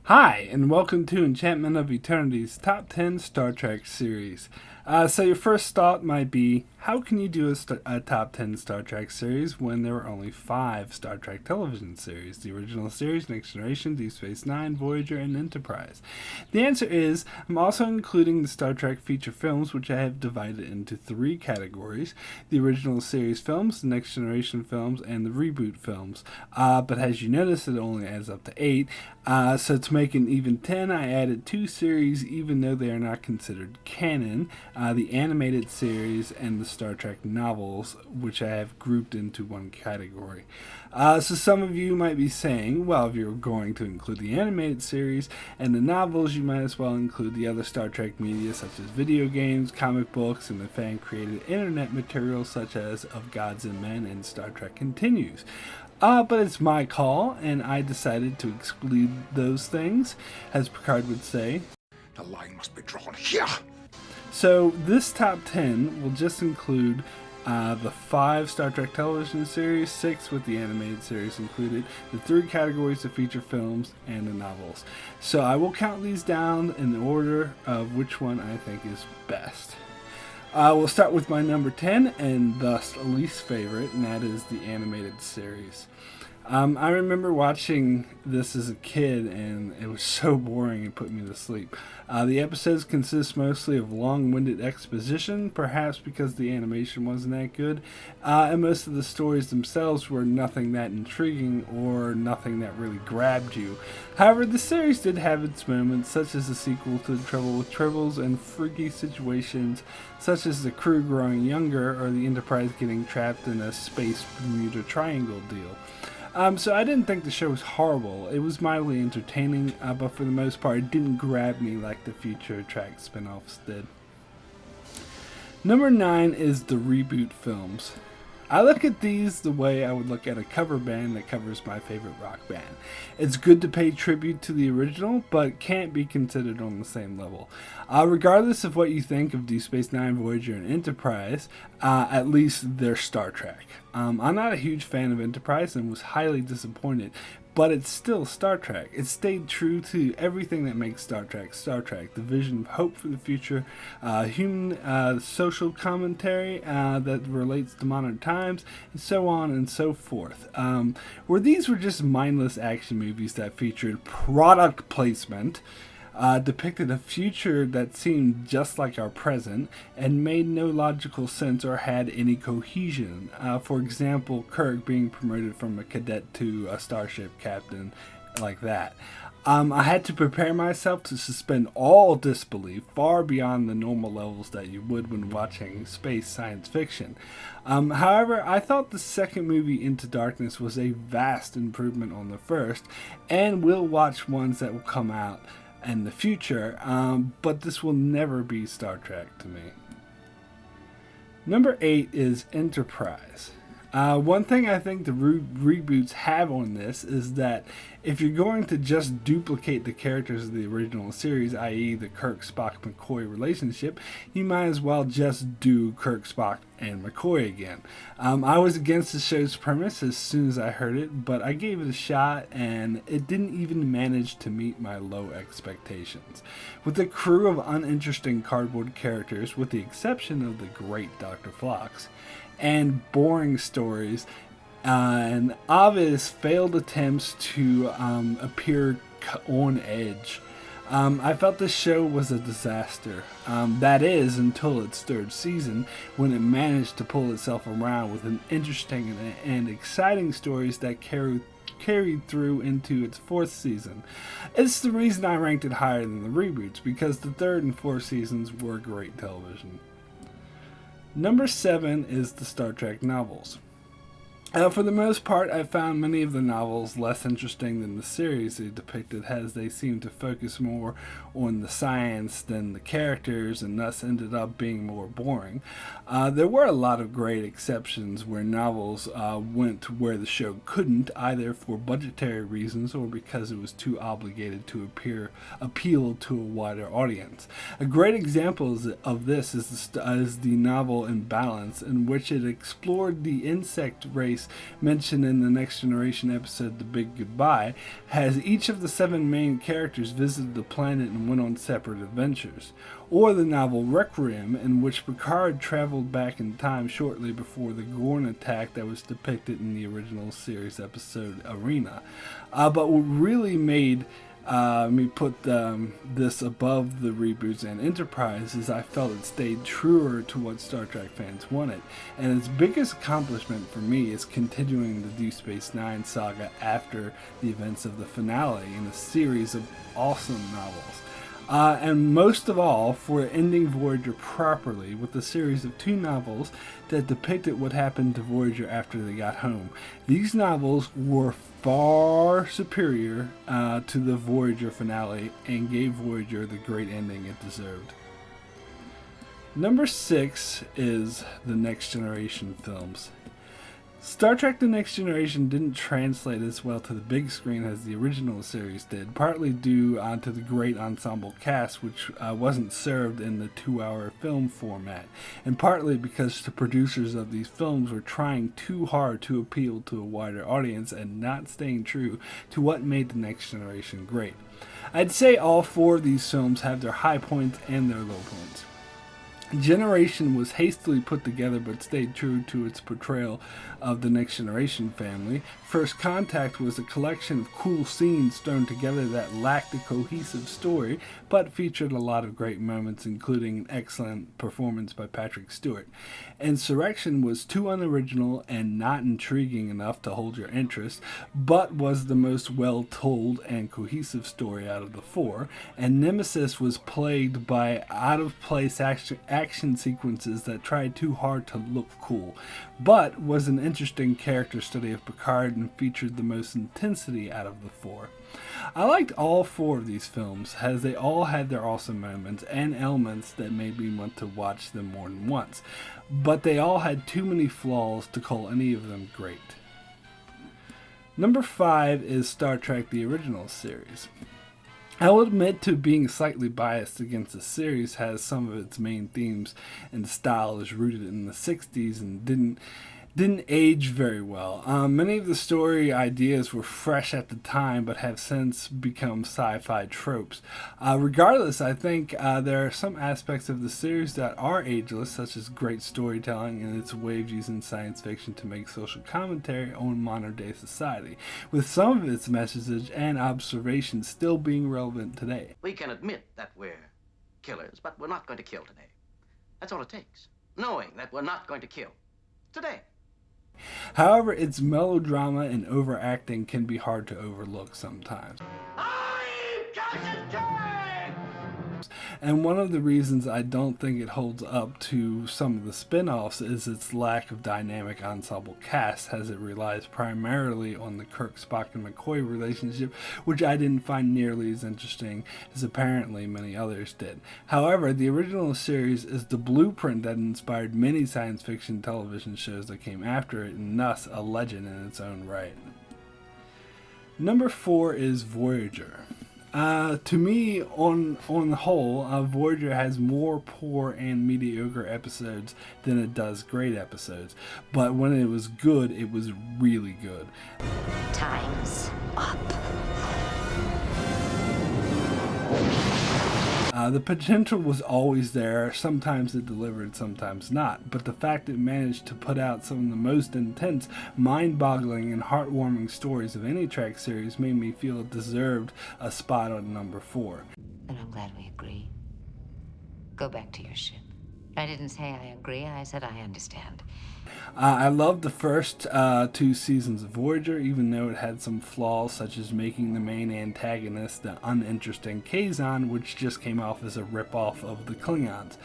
Hi, and welcome to Enchantment of Eternity's Top 10 Star Trek series. So, your first thought might be, how can you do a top 10 Star Trek series when there were only 5 Star Trek television series? The original series, Next Generation, Deep Space Nine, Voyager, and Enterprise. The answer is, I'm also including the Star Trek feature films, which I have divided into 3 categories: the original series films, the Next Generation films, and the reboot films. But as you notice, it only adds up to 8. So to make an even 10, I added 2 series, even though they are not considered canon: the animated series and the Star Trek novels, which I have grouped into one category. So some of you might be saying, well, if you're going to include the animated series and the novels, you might as well include the other Star Trek media, such as video games, comic books, and the fan-created internet material such as Of Gods and Men and Star Trek Continues. But it's my call, and I decided to exclude those things, as Picard would say. The line must be drawn here. So this top 10 will just include the 5 Star Trek television series, 6 with the animated series included, the 3 categories of feature films, and the novels. So I will count these down in the order of which one I think is best. We'll start with my number 10, and thus least favorite, and that is the animated series. I remember watching this as a kid, and it was so boring it put me to sleep. The episodes consist mostly of long-winded exposition, perhaps because the animation wasn't that good, and most of the stories themselves were nothing that intriguing or nothing that really grabbed you. However, the series did have its moments, such as the sequel to The Trouble with Tribbles, and freaky situations such as the crew growing younger or the Enterprise getting trapped in a space Bermuda Triangle deal. So I didn't think the show was horrible. It was mildly entertaining, but for the most part, it didn't grab me like the future track spin-offs did. Number 9 is the reboot films. I look at these the way I would look at a cover band that covers my favorite rock band. It's good to pay tribute to the original, but can't be considered on the same level. Regardless of what you think of Deep Space Nine, Voyager, and Enterprise, at least they're Star Trek. I'm not a huge fan of Enterprise and was highly disappointed, but it's still Star Trek. It stayed true to everything that makes Star Trek Star Trek. The vision of hope for the future, human social commentary that relates to modern times, and so on and so forth. Where these were just mindless action movies that featured product placement, depicted a future that seemed just like our present and made no logical sense or had any cohesion. For example, Kirk being promoted from a cadet to a starship captain, like that. I had to prepare myself to suspend all disbelief far beyond the normal levels that you would when watching space science fiction. However, I thought the second movie, Into Darkness, was a vast improvement on the first, and will watch ones that will come out in the future, but this will never be Star Trek to me. Number 8 is Enterprise. One thing I think the reboots have on this is that if you're going to just duplicate the characters of the original series, i.e. the Kirk, Spock, McCoy relationship, you might as well just do Kirk, Spock, and McCoy again. I was against the show's premise as soon as I heard it, but I gave it a shot, and it didn't even manage to meet my low expectations. With a crew of uninteresting cardboard characters, with the exception of the great Dr. Phlox, and boring stories, and obvious failed attempts to appear on edge. I felt this show was a disaster. That is, until its 3rd season, when it managed to pull itself around with an interesting and exciting stories that carried through into its 4th season. It's the reason I ranked it higher than the reboots, because the 3rd and 4th seasons were great television. Number 7 is the Star Trek novels. For the most part, I found many of the novels less interesting than the series they depicted, as they seemed to focus more on the science than the characters, and thus ended up being more boring. There were a lot of great exceptions where novels went where the show couldn't, either for budgetary reasons or because it was too obligated to appeal to a wider audience. A great example of this is the novel In Balance, in which it explored the insect race Space, mentioned in the Next Generation episode The Big Goodbye, has each of the 7 main characters visited the planet and went on separate adventures. Or the novel Requiem, in which Picard traveled back in time shortly before the Gorn attack that was depicted in the original series episode Arena. But what really made me put this above the reboots and Enterprise is I felt it stayed truer to what Star Trek fans wanted. And its biggest accomplishment for me is continuing the Deep Space Nine saga after the events of the finale in a series of awesome novels. And most of all, for ending Voyager properly with a series of 2 novels that depicted what happened to Voyager after they got home. These novels were far superior to the Voyager finale and gave Voyager the great ending it deserved. Number 6 is the Next Generation films. Star Trek The Next Generation didn't translate as well to the big screen as the original series did, partly due to the great ensemble cast, which wasn't served in the 2-hour film format, and partly because the producers of these films were trying too hard to appeal to a wider audience and not staying true to what made The Next Generation great. I'd say all 4 of these films have their high points and their low points. Generation was hastily put together but stayed true to its portrayal of the Next Generation family. First Contact was a collection of cool scenes thrown together that lacked a cohesive story, but featured a lot of great moments, including an excellent performance by Patrick Stewart. Insurrection was too unoriginal and not intriguing enough to hold your interest, but was the most well-told and cohesive story out of the 4, and Nemesis was plagued by out-of-place action sequences that tried too hard to look cool, but was an interesting character study of Picard and featured the most intensity out of the 4. I liked all 4 of these films, as they all had their awesome moments and elements that made me want to watch them more than once, but they all had too many flaws to call any of them great. Number 5 is Star Trek The Original Series. I will admit to being slightly biased against the series, as some of its main themes and style is rooted in the 60s and didn't age very well. Many of the story ideas were fresh at the time but have since become sci-fi tropes. Regardless, I think there are some aspects of the series that are ageless, such as great storytelling and its way of using science fiction to make social commentary on modern day society, with some of its messages and observations still being relevant today. We can admit that we're killers, but we're not going to kill today. That's all it takes. Knowing that we're not going to kill today. However, its melodrama and overacting can be hard to overlook sometimes. And one of the reasons I don't think it holds up to some of the spin-offs is its lack of dynamic ensemble cast, as it relies primarily on the Kirk, Spock, and McCoy relationship, which I didn't find nearly as interesting as apparently many others did. However, the original series is the blueprint that inspired many science fiction television shows that came after it, and thus a legend in its own right. Number 4 is Voyager. To me, on the whole, Voyager has more poor and mediocre episodes than it does great episodes. But when it was good, it was really good. Time's up. The potential was always there. Sometimes it delivered, sometimes not. But the fact it managed to put out some of the most intense, mind-boggling, and heartwarming stories of any Trek series made me feel it deserved a spot on number 4. And I'm glad we agree. Go back to your ship. I didn't say I agree, I said I understand. I loved the first 2 seasons of Voyager, even though it had some flaws, such as making the main antagonist the uninteresting Kazon, which just came off as a ripoff of the Klingons.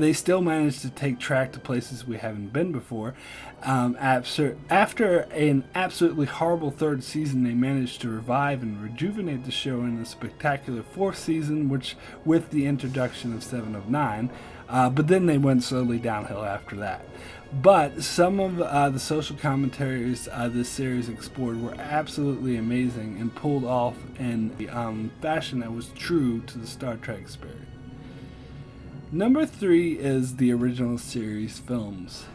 They still managed to take Trek to places we haven't been before. After an absolutely horrible 3rd season, they managed to revive and rejuvenate the show in a spectacular 4th season, which with the introduction of 7 of 9, but then they went slowly downhill after that. But some of the social commentaries this series explored were absolutely amazing and pulled off in the fashion that was true to the Star Trek spirit. Number 3 is the original series films.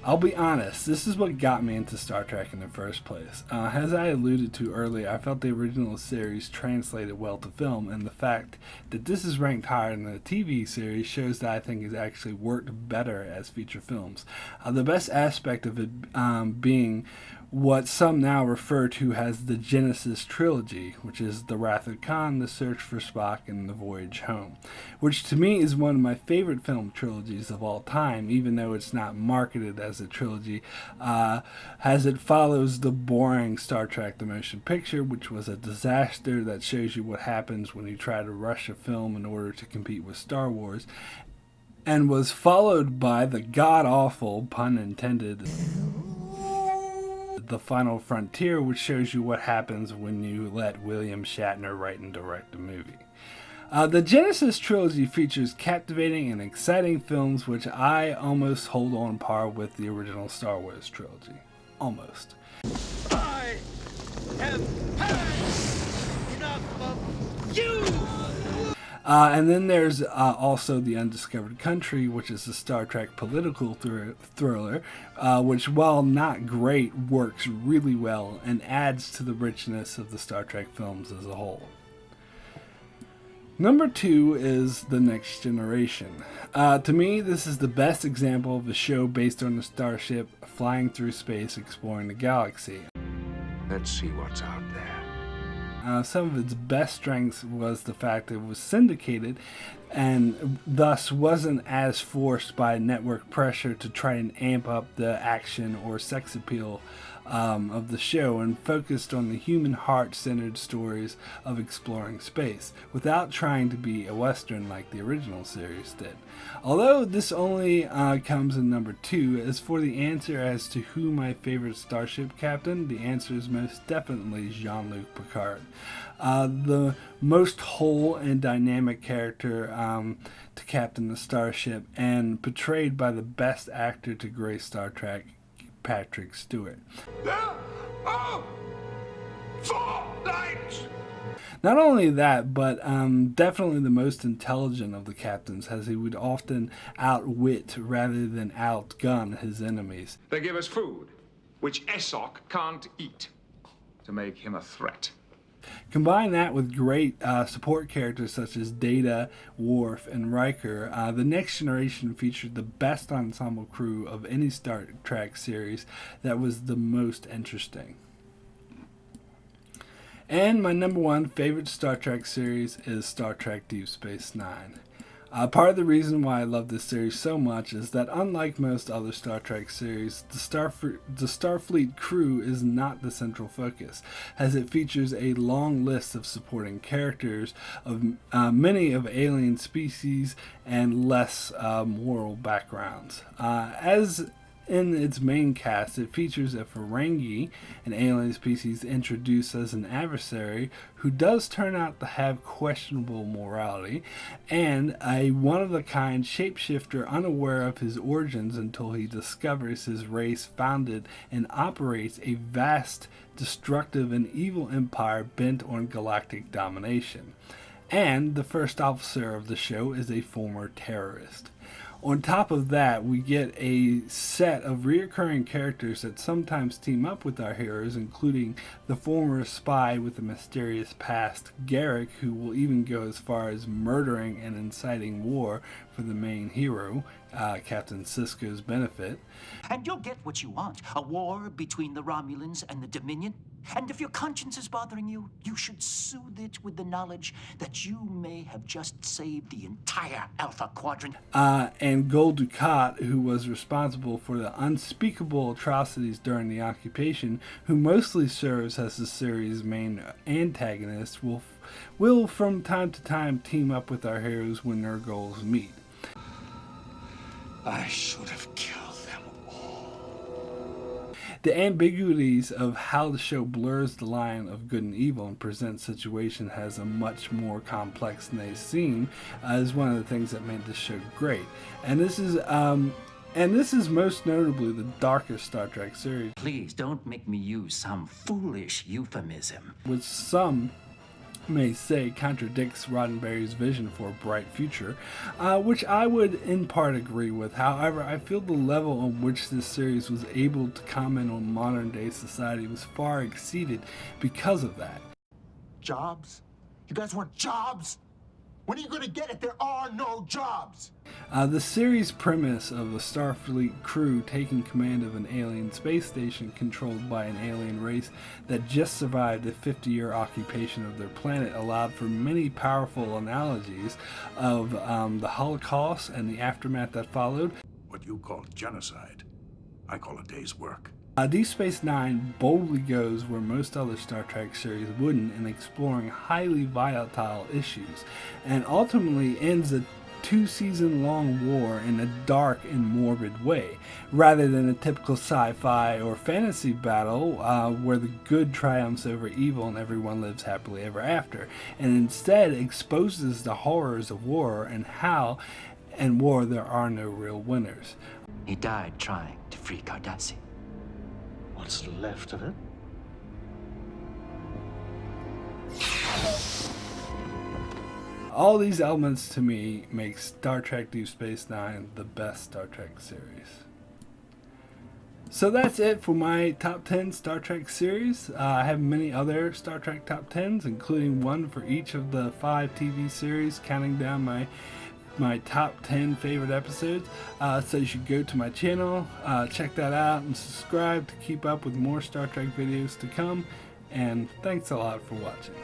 I'll be honest, this is what got me into Star Trek in the first place. As I alluded to earlier, I felt the original series translated well to film, and the fact that this is ranked higher than the TV series shows that I think it actually worked better as feature films. The best aspect of it being what some now refer to as the Genesis trilogy, which is The Wrath of Khan, The Search for Spock, and The Voyage Home, which to me is one of my favorite film trilogies of all time, even though it's not marketed as a trilogy, as it follows the boring Star Trek The Motion Picture, which was a disaster that shows you what happens when you try to rush a film in order to compete with Star Wars, and was followed by the god-awful, pun intended, The Final Frontier, which shows you what happens when you let William Shatner write and direct a movie. The Genesis trilogy features captivating and exciting films which I almost hold on par with the original Star Wars trilogy. Almost. I have had enough of you! And then there's also The Undiscovered Country, which is a Star Trek political thriller, which, while not great, works really well and adds to the richness of the Star Trek films as a whole. Number 2 is The Next Generation. To me, this is the best example of a show based on a starship flying through space exploring the galaxy. Let's see what's out there. Some of its best strengths was the fact that it was syndicated and thus wasn't as forced by network pressure to try and amp up the action or sex appeal of the show, and focused on the human heart-centered stories of exploring space without trying to be a western like the original series did. Although this only comes in number 2, as for the answer as to who my favorite starship captain, the answer is most definitely Jean-Luc Picard. The most whole and dynamic character to captain the starship, and portrayed by the best actor to grace Star Trek, Patrick Stewart. There are 4 lights! Not only that, but definitely the most intelligent of the captains, as he would often outwit rather than outgun his enemies. They give us food, which Esok can't eat, to make him a threat. Combine that with great support characters such as Data, Worf, and Riker, The Next Generation featured the best ensemble crew of any Star Trek series that was the most interesting. And my number 1 favorite Star Trek series is Star Trek Deep Space Nine. Part of the reason why I love this series so much is that, unlike most other Star Trek series, the Starfleet crew is not the central focus, as it features a long list of supporting characters of many of alien species and less moral backgrounds. As in its main cast, it features a Ferengi, an alien species introduced as an adversary who does turn out to have questionable morality, and a one-of-a-kind shapeshifter unaware of his origins until he discovers his race founded and operates a vast, destructive, and evil empire bent on galactic domination. And the first officer of the show is a former terrorist. On top of that, we get a set of recurring characters that sometimes team up with our heroes, including the former spy with a mysterious past, Garrick, who will even go as far as murdering and inciting war for the main hero, Captain Sisko's benefit. And you'll get what you want, a war between the Romulans and the Dominion. And if your conscience is bothering you, you should soothe it with the knowledge that you may have just saved the entire Alpha Quadrant. And Gul Dukat, who was responsible for the unspeakable atrocities during the occupation, who mostly serves as the series' main antagonist, will from time to time team up with our heroes when their goals meet. I should have killed them all. The ambiguities of how the show blurs the line of good and evil and presents situations as a much more complex than they seem is one of the things that made this show great. And this is most notably the darkest Star Trek series. Please don't make me use some foolish euphemism. With some may say contradicts Roddenberry's vision for a bright future, which I would in part agree with. However, I feel the level on which this series was able to comment on modern day society was far exceeded because of that. Jobs? You guys want jobs? When are you going to get it? There are no jobs! The series premise of a Starfleet crew taking command of an alien space station controlled by an alien race that just survived a 50-year occupation of their planet allowed for many powerful analogies of the Holocaust and the aftermath that followed. What you call genocide, I call a day's work. Deep Space Nine boldly goes where most other Star Trek series wouldn't in exploring highly volatile issues, and ultimately ends a 2-season-long war in a dark and morbid way, rather than a typical sci-fi or fantasy battle where the good triumphs over evil and everyone lives happily ever after, and instead exposes the horrors of war and how in war there are no real winners. He died trying to free Cardassia. What's left of it? All these elements to me make Star Trek Deep Space Nine the best Star Trek series. So that's it for my top 10 Star Trek series. I have many other Star Trek top 10s, including one for each of the 5 TV series, counting down my top 10 favorite episodes. So you should go to my channel, check that out, and subscribe to keep up with more Star Trek videos to come. And thanks a lot for watching.